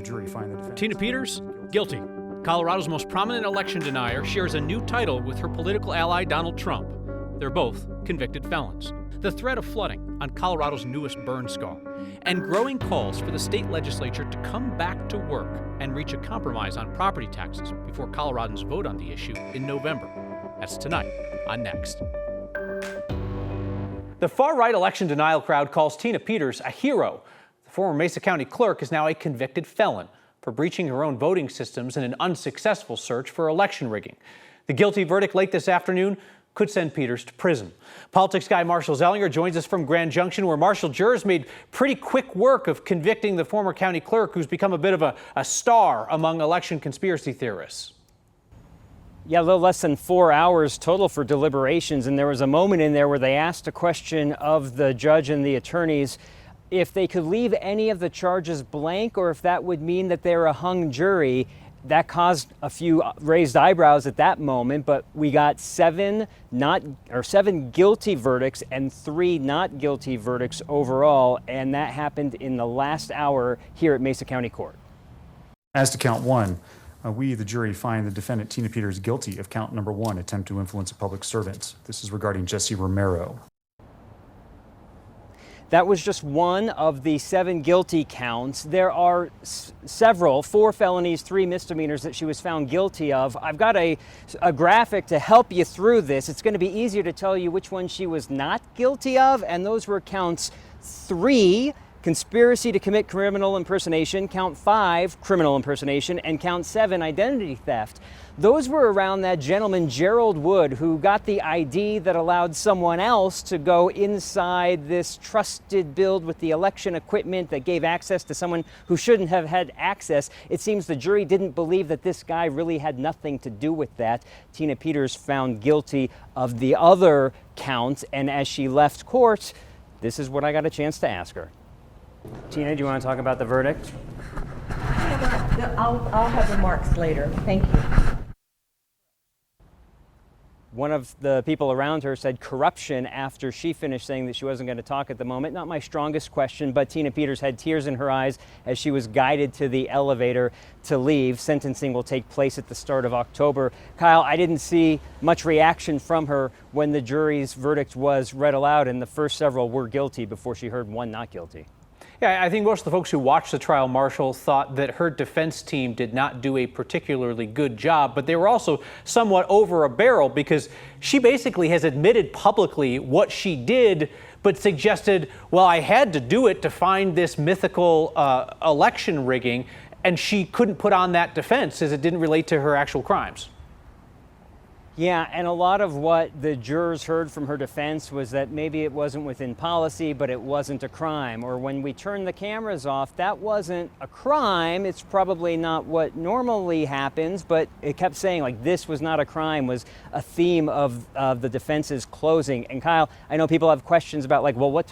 jury find the defendant. Tina Peters, guilty. Colorado's most prominent election denier shares a new title with her political ally Donald Trump. They're both convicted felons. The threat of flooding on Colorado's newest burn scar, and growing calls for the state legislature to come back to work and reach a compromise on property taxes before Coloradans vote on the issue in November. That's tonight on Next. The far-right election denial crowd calls Tina Peters a hero. The former Mesa County clerk is now a convicted felon for breaching her own voting systems in an unsuccessful search for election rigging. The guilty verdict late this afternoon could send Peters to prison. Politics guy Marshall Zellinger joins us from Grand Junction, where Marshall, jurors made pretty quick work of convicting the former county clerk, who's become a bit of a star among election conspiracy theorists. Yeah, a little less than 4 hours total for deliberations, and there was a moment in there where they asked a question of the judge and the attorneys if they could leave any of the charges blank or if that would mean that they're a hung jury. That caused a few raised eyebrows at that moment, but we got seven guilty verdicts and 3 not guilty verdicts overall, and that happened in the last hour here at Mesa County Court. As to count 1, we, the jury, find the defendant Tina Peters guilty of count number 1, attempt to influence a public servant. This is regarding Jesse Romero. That was just one of the 7 guilty counts. There are several, 4 felonies, 3 misdemeanors that she was found guilty of. I've got a graphic to help you through this. It's going to be easier to tell you which one she was not guilty of, and those were counts 3, conspiracy to commit criminal impersonation, count 5, criminal impersonation, and count 7, identity theft. Those were around that gentleman, Gerald Wood, who got the ID that allowed someone else to go inside this trusted build with the election equipment that gave access to someone who shouldn't have had access. It seems the jury didn't believe that this guy really had nothing to do with that. Tina Peters found guilty of the other counts, and as she left court, this is what I got a chance to ask her. Tina, do you want to talk about the verdict? I'll have remarks later. Thank you. One of the people around her said corruption after she finished saying that she wasn't going to talk at the moment. Not my strongest question, but Tina Peters had tears in her eyes as she was guided to the elevator to leave. Sentencing will take place at the start of October. Kyle, I didn't see much reaction from her when the jury's verdict was read aloud, and the first several were guilty before she heard one not guilty. Yeah, I think most of the folks who watched the trial, Marshall, thought that her defense team did not do a particularly good job, but they were also somewhat over a barrel because she basically has admitted publicly what she did, but suggested, well, I had to do it to find this mythical election rigging, and she couldn't put on that defense as it didn't relate to her actual crimes. Yeah, and a lot of what the jurors heard from her defense was that maybe it wasn't within policy, but it wasn't a crime. Or when we turned the cameras off, that wasn't a crime. It's probably not what normally happens, but it kept saying like this was not a crime was a theme of the defense's closing. And Kyle, I know people have questions about like, well, what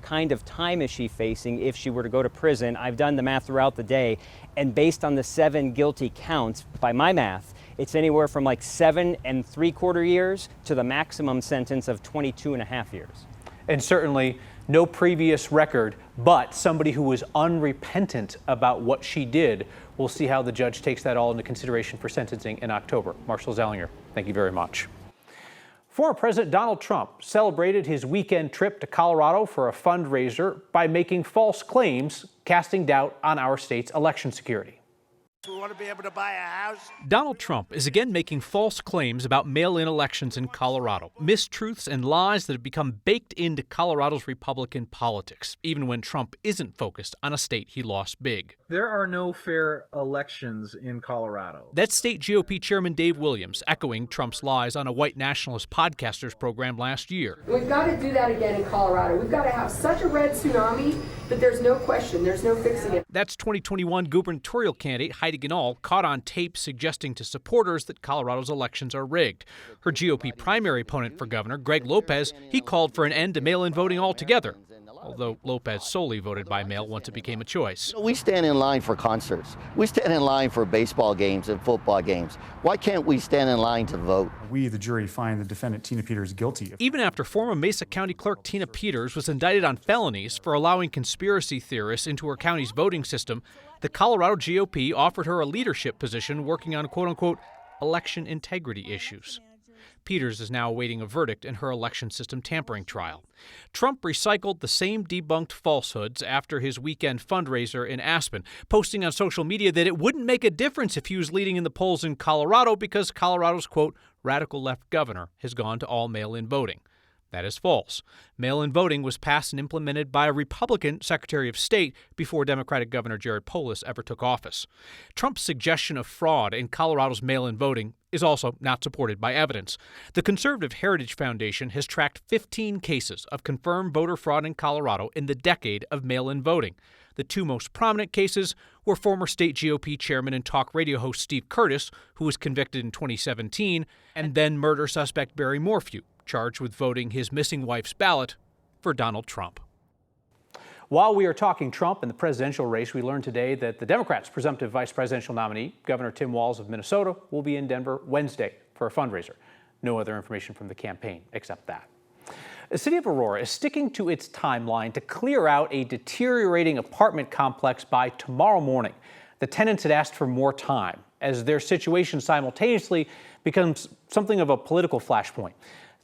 kind of time is she facing if she were to go to prison? I've done the math throughout the day, and based on the 7 guilty counts, by my math, it's anywhere from like 7 3/4 years to the maximum sentence of 22.5 years. And certainly no previous record, but somebody who was unrepentant about what she did. We'll see how the judge takes that all into consideration for sentencing in October. Marshall Zellinger, thank you very much. Former President Donald Trump celebrated his weekend trip to Colorado for a fundraiser by making false claims, casting doubt on our state's election security. We want to be able to buy a house. Donald Trump is again making false claims about mail-in elections in Colorado, mistruths and lies that have become baked into Colorado's Republican politics, even when Trump isn't focused on a state he lost big. There are no fair elections in Colorado. That's state GOP Chairman Dave Williams, echoing Trump's lies on a white nationalist podcasters program last year. We've got to do that again in Colorado. We've got to have such a red tsunami that there's no question, there's no fixing it. That's 2021 gubernatorial candidate Heidi Ganahl caught on tape suggesting to supporters that Colorado's elections are rigged. Her GOP primary opponent for governor, Greg Lopez, he called for an end to mail-in voting altogether. although Lopez solely voted by mail once it became a choice. We stand in line for concerts. We stand in line for baseball games and football games. Why can't we stand in line to vote? We, the jury, find the defendant Tina Peters guilty of... Even after former Mesa County Clerk Tina Peters was indicted on felonies for allowing conspiracy theorists into her county's voting system, the Colorado GOP offered her a leadership position working on quote-unquote election integrity issues. Peters is now awaiting a verdict in her election system tampering trial. Trump recycled the same debunked falsehoods after his weekend fundraiser in Aspen, posting on social media that it wouldn't make a difference if he was leading in the polls in Colorado because Colorado's, quote, radical left governor has gone to all mail-in voting. That is false. Mail-in voting was passed and implemented by a Republican Secretary of State before Democratic Governor Jared Polis ever took office. Trump's suggestion of fraud in Colorado's mail-in voting is also not supported by evidence. The Conservative Heritage Foundation has tracked 15 cases of confirmed voter fraud in Colorado in the decade of mail-in voting. The two most prominent cases were former state GOP chairman and talk radio host Steve Curtis, who was convicted in 2017, and then murder suspect Barry Morphew, charged with voting his missing wife's ballot for Donald Trump. While we are talking Trump and the presidential race, we learned today that the Democrats' presumptive vice presidential nominee, Governor Tim Walz of Minnesota, will be in Denver Wednesday for a fundraiser. No other information from the campaign except that. The city of Aurora is sticking to its timeline to clear out a deteriorating apartment complex by tomorrow morning. The tenants had asked for more time, as their situation simultaneously becomes something of a political flashpoint.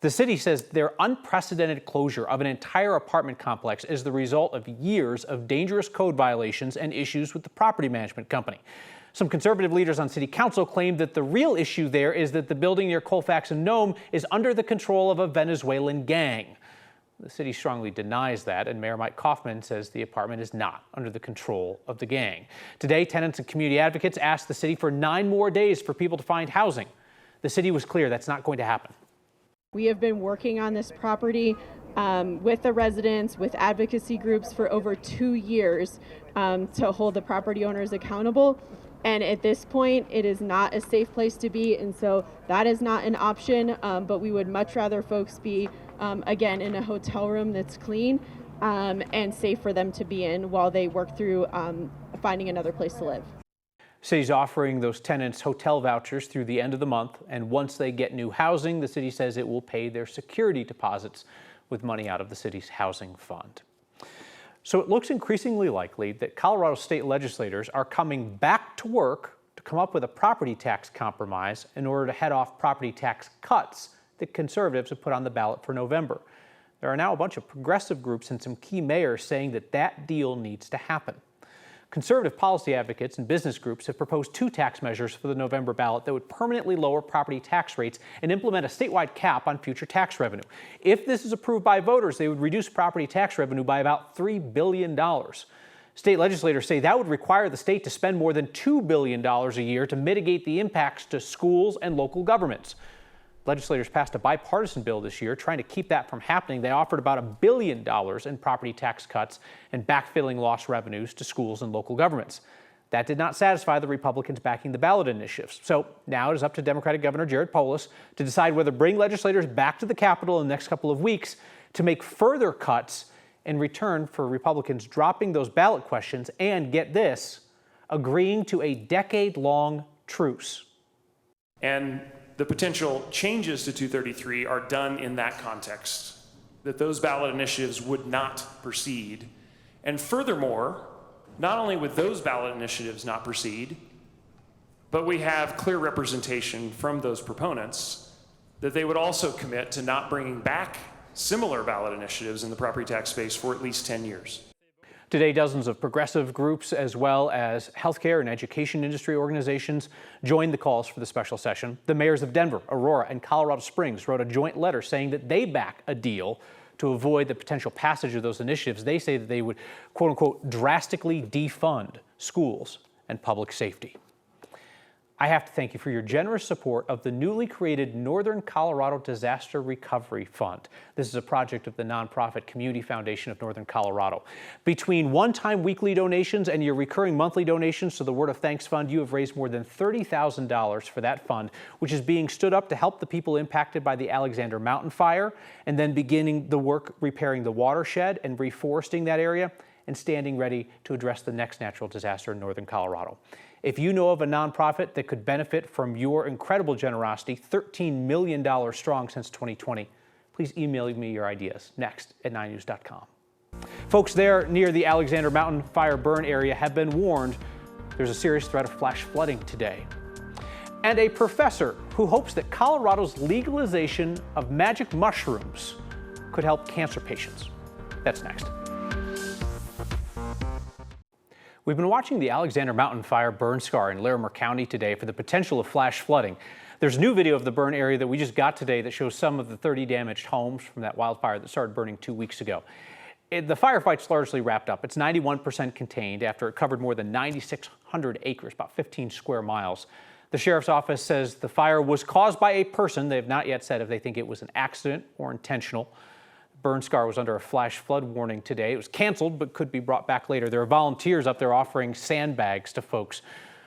The city says their unprecedented closure of an entire apartment complex is the result of years of dangerous code violations and issues with the property management company. Some conservative leaders on city council claim that the real issue there is that the building near Colfax and Nome is under the control of a Venezuelan gang. The city strongly denies that, and Mayor Mike Kaufman says the apartment is not under the control of the gang. Today, tenants and community advocates asked the city for 9 more days for people to find housing. The city was clear that's not going to happen. We have been working on this property with the residents, with advocacy groups for over 2 years to hold the property owners accountable. And at this point, it is not a safe place to be. And so that is not an option. But we would much rather folks be, again, in a hotel room that's clean and safe for them to be in while they work through finding another place to live. City's offering those tenants hotel vouchers through the end of the month, and once they get new housing, the city says it will pay their security deposits with money out of the city's housing fund. So it looks increasingly likely that Colorado state legislators are coming back to work to come up with a property tax compromise in order to head off property tax cuts that conservatives have put on the ballot for November. There are now a bunch of progressive groups and some key mayors saying that that deal needs to happen. Conservative policy advocates and business groups have proposed 2 tax measures for the November ballot that would permanently lower property tax rates and implement a statewide cap on future tax revenue. If this is approved by voters, they would reduce property tax revenue by about $3 billion. State legislators say that would require the state to spend more than $2 billion a year to mitigate the impacts to schools and local governments. Legislators passed a bipartisan bill this year trying to keep that from happening. They offered about $1 billion in property tax cuts and backfilling lost revenues to schools and local governments. That did not satisfy the Republicans backing the ballot initiatives. So now it is up to Democratic Governor Jared Polis to decide whether to bring legislators back to the Capitol in the next couple of weeks to make further cuts in return for Republicans dropping those ballot questions and, get this, agreeing to a decade-long truce. And the potential changes to 233 are done in that context, that those ballot initiatives would not proceed. And furthermore, not only would those ballot initiatives not proceed, but we have clear representation from those proponents that they would also commit to not bringing back similar ballot initiatives in the property tax space for at least 10 years. Today, dozens of progressive groups as well as healthcare and education industry organizations joined the calls for the special session. The mayors of Denver, Aurora, and Colorado Springs wrote a joint letter saying that they back a deal to avoid the potential passage of those initiatives. They say that they would, quote unquote, drastically defund schools and public safety. I have to thank you for your generous support of the newly created Northern Colorado Disaster Recovery Fund. This is a project of the nonprofit Community Foundation of Northern Colorado. Between one-time weekly donations and your recurring monthly donations to the Word of Thanks Fund, you have raised more than $30,000 for that fund, which is being stood up to help the people impacted by the Alexander Mountain Fire, and then beginning the work repairing the watershed and reforesting that area, and standing ready to address the next natural disaster in northern Colorado. If you know of a nonprofit that could benefit from your incredible generosity, $13 million strong since 2020, please email me your ideas next at 9news.com. Folks there near the Alexander Mountain fire burn area have been warned there's a serious threat of flash flooding today. And a professor who hopes that Colorado's legalization of magic mushrooms could help cancer patients. That's next. We've been watching the Alexander Mountain fire burn scar in Larimer County today for the potential of flash flooding. There's new video of the burn area that we just got today that shows some of the 30 damaged homes from that wildfire that started burning 2 weeks ago. The firefight's largely wrapped up. It's 91% contained after it covered more than 9,600 acres, about 15 square miles. The sheriff's office says the fire was caused by a person. They have not yet said if they think it was an accident or intentional. Burn scar was under a flash flood warning today. It was canceled, but could be brought back later. There are volunteers up there offering sandbags to folks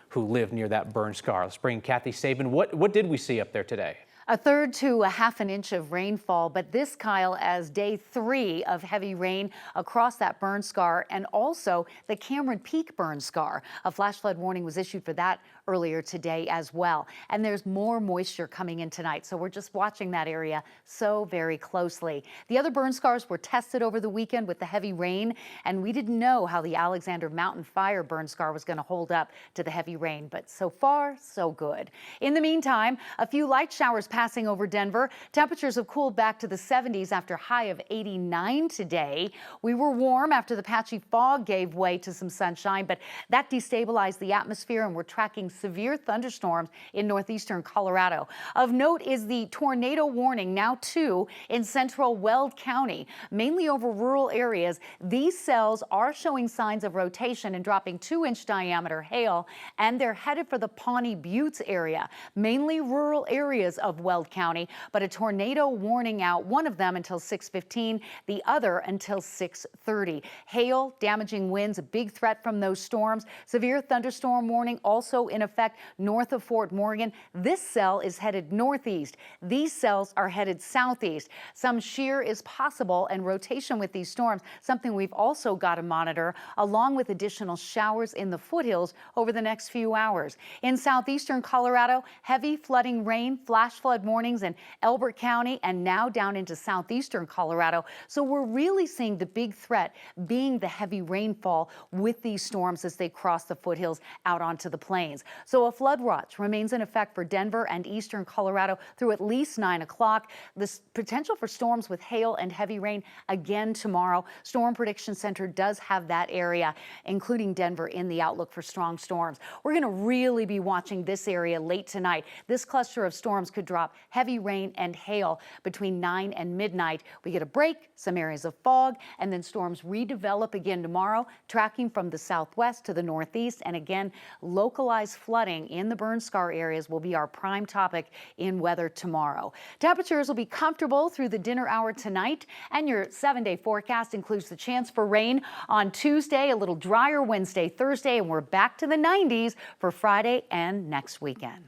who live near that burn scar. Let's bring Kathy Sabin. What did we see up there today? A third to a half an inch of rainfall, but this, Kyle, as day 3 of heavy rain across that burn scar and also the Cameron Peak burn scar. A flash flood warning was issued for that earlier today as well. And there's more moisture coming in tonight, so we're just watching that area so very closely. The other burn scars were tested over the weekend with the heavy rain, and we didn't know how the Alexander Mountain fire burn scar was going to hold up to the heavy rain, but so far, so good. In the meantime, a few light showers passing over Denver. Temperatures have cooled back to the 70s after a high of 89 today. We were warm after the patchy fog gave way to some sunshine, but that destabilized the atmosphere, and we're tracking severe thunderstorms in northeastern Colorado. Of note is the tornado warning, now 2 in central Weld County, mainly over rural areas. These cells are showing signs of rotation and dropping 2-inch diameter hail, and they're headed for the Pawnee Buttes area, mainly rural areas of Weld County, but a tornado warning out, one of them until 6:15, the other until 6:30. Hail, damaging winds, a big threat from those storms. Severe thunderstorm warning also in effect north of Fort Morgan. This cell is headed northeast. These cells are headed southeast. Some shear is possible and rotation with these storms, something we've also got to monitor, along with additional showers in the foothills over the next few hours. In southeastern Colorado, heavy flooding rain, flash flood warnings in Elbert County and now down into southeastern Colorado. So we're really seeing the big threat being the heavy rainfall with these storms as they cross the foothills out onto the plains. So a flood watch remains in effect for Denver and eastern Colorado through at least 9 o'clock. This potential for storms with hail and heavy rain again tomorrow. Storm Prediction Center does have that area, including Denver, in the outlook for strong storms. We're going to really be watching this area late tonight. This cluster of storms could drop heavy rain and hail between 9 and midnight. We get a break, some areas of fog, and then storms redevelop again tomorrow, tracking from the southwest to the northeast. And again, localized flooding in the burn scar areas will be our prime topic in weather tomorrow. Temperatures will be comfortable through the dinner hour tonight, and your 7-day forecast includes the chance for rain on Tuesday, a little drier Wednesday, Thursday, and we're back to the 90s for Friday and next weekend.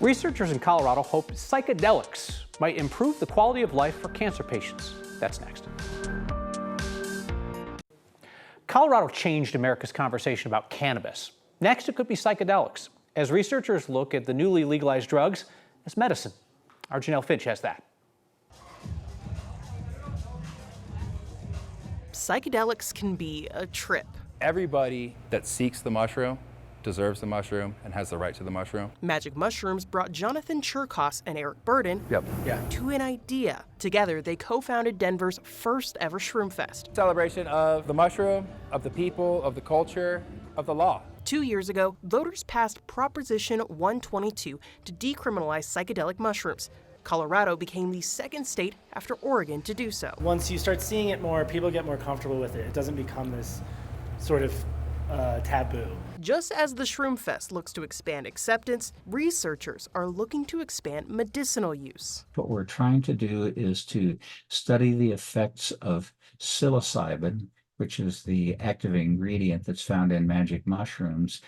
Researchers in Colorado hope psychedelics might improve the quality of life for cancer patients. That's next. Colorado changed America's conversation about cannabis. Next, it could be psychedelics, as researchers look at the newly legalized drugs as medicine. Our Janelle Finch has that. Psychedelics can be a trip. Everybody that seeks the mushroom deserves the mushroom and has the right to the mushroom. Magic mushrooms brought Jonathan Cherkos and Eric Burden to an idea. Together, they co-founded Denver's first ever Shroom Fest. Celebration of the mushroom, of the people, of the culture, of the law. 2 years ago, voters passed Proposition 122 to decriminalize psychedelic mushrooms. Colorado became the second state after Oregon to do so. Once you start seeing it more, people get more comfortable with it. It doesn't become this sort of taboo. Just as the Shroom Fest looks to expand acceptance, researchers are looking to expand medicinal use. What we're trying to do is to study the effects of psilocybin, which is the active ingredient that's found in magic mushrooms,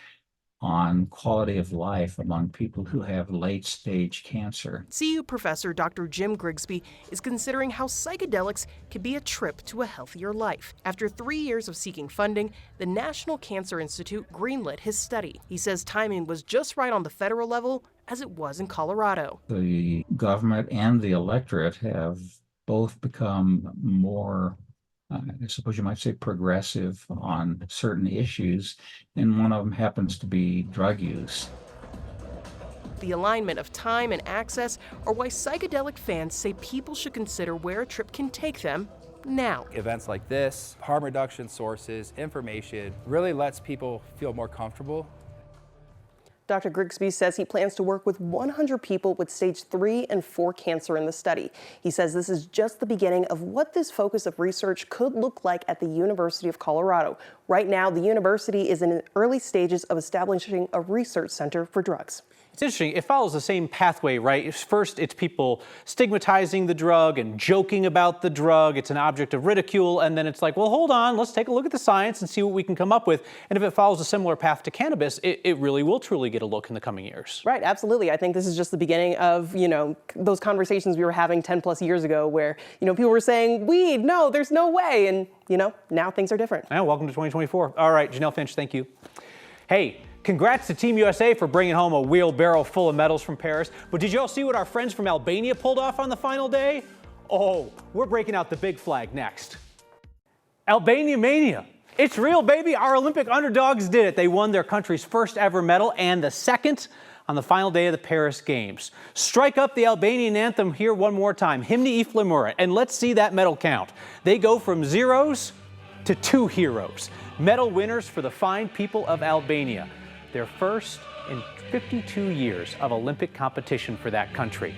on quality of life among people who have late-stage cancer. CU professor Dr. Jim Grigsby is considering how psychedelics could be a trip to a healthier life. After 3 years of seeking funding, the National Cancer Institute greenlit his study. He says timing was just right on the federal level, as it was in Colorado. The government and the electorate have both become more, I suppose you might say, progressive on certain issues, and one of them happens to be drug use. The alignment of time and access are why psychedelic fans say people should consider where a trip can take them now. Events like this, harm reduction sources, information, really lets people feel more comfortable. Dr. Grigsby says he plans to work with 100 people with stage 3 and 4 cancer in the study. He says this is just the beginning of what this focus of research could look like at the University of Colorado. Right now, the university is in the early stages of establishing a research center for drugs. It's interesting. It follows the same pathway, right? First, it's people stigmatizing the drug and joking about the drug. It's an object of ridicule. And then it's like, well, hold on. Let's take a look at the science and see what we can come up with. And if it follows a similar path to cannabis, it really will truly get a look in the coming years. Right, absolutely. I think this is just the beginning of, those conversations we were having 10 plus years ago where, people were saying, weed, no, there's no way. And, now things are different. And welcome to 2024. All right, Janelle Finch, thank you. Hey, congrats to Team USA for bringing home a wheelbarrow full of medals from Paris. But did you all see what our friends from Albania pulled off on the final day? Oh, we're breaking out the big flag next. Albania Mania. It's real, baby. Our Olympic underdogs did it. They won their country's first ever medal and the second on the final day of the Paris Games. Strike up the Albanian anthem here one more time. Hymni I Flamura, and let's see that medal count. They go from zeros to 2 heroes. Medal winners for the fine people of Albania. Their first in 52 years of Olympic competition for that country.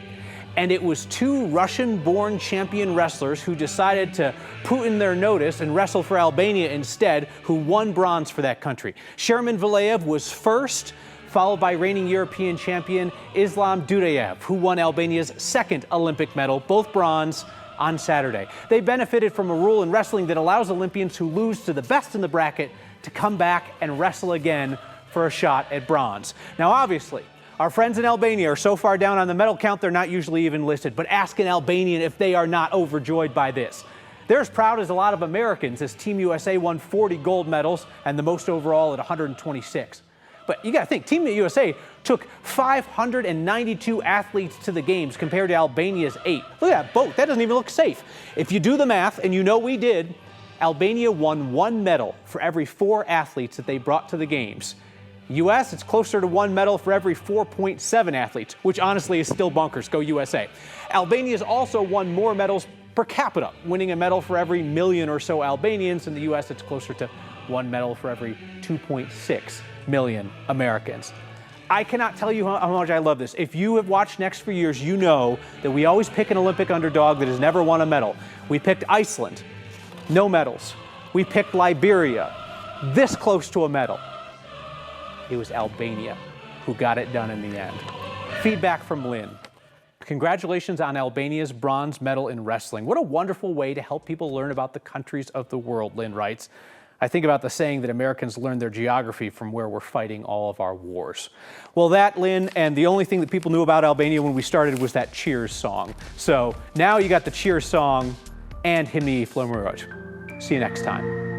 And it was 2 Russian-born champion wrestlers who decided to put in their notice and wrestle for Albania instead, who won bronze for that country. Sherman Valaev was first, followed by reigning European champion Islam Dudayev, who won Albania's second Olympic medal, both bronze, on Saturday. They benefited from a rule in wrestling that allows Olympians who lose to the best in the bracket to come back and wrestle again for a shot at bronze. Now, obviously, our friends in Albania are so far down on the medal count, they're not usually even listed, but ask an Albanian if they are not overjoyed by this. They're as proud as a lot of Americans, as Team USA won 40 gold medals and the most overall at 126. But you got to think, Team USA took 592 athletes to the games compared to Albania's 8. Look at that boat. That doesn't even look safe. If you do the math, and we did, Albania won 1 medal for every 4 athletes that they brought to the games. U.S., it's closer to 1 medal for every 4.7 athletes, which honestly is still bonkers. Go USA. Albania's also won more medals per capita, winning a medal for every million or so Albanians. In the U.S., it's closer to 1 medal for every 2.6 million Americans. I cannot tell you how much I love this. If you have watched Next for years, you know that we always pick an Olympic underdog that has never won a medal. We picked Iceland, no medals. We picked Liberia, this close to a medal. It was Albania who got it done in the end. Feedback from Lynn. Congratulations on Albania's bronze medal in wrestling. What a wonderful way to help people learn about the countries of the world, Lynn writes. I think about the saying that Americans learn their geography from where we're fighting all of our wars. Well, that, Lynn, and the only thing that people knew about Albania when we started was that Cheers song. So now you got the Cheers song and Hymni I Flamura. See you next time.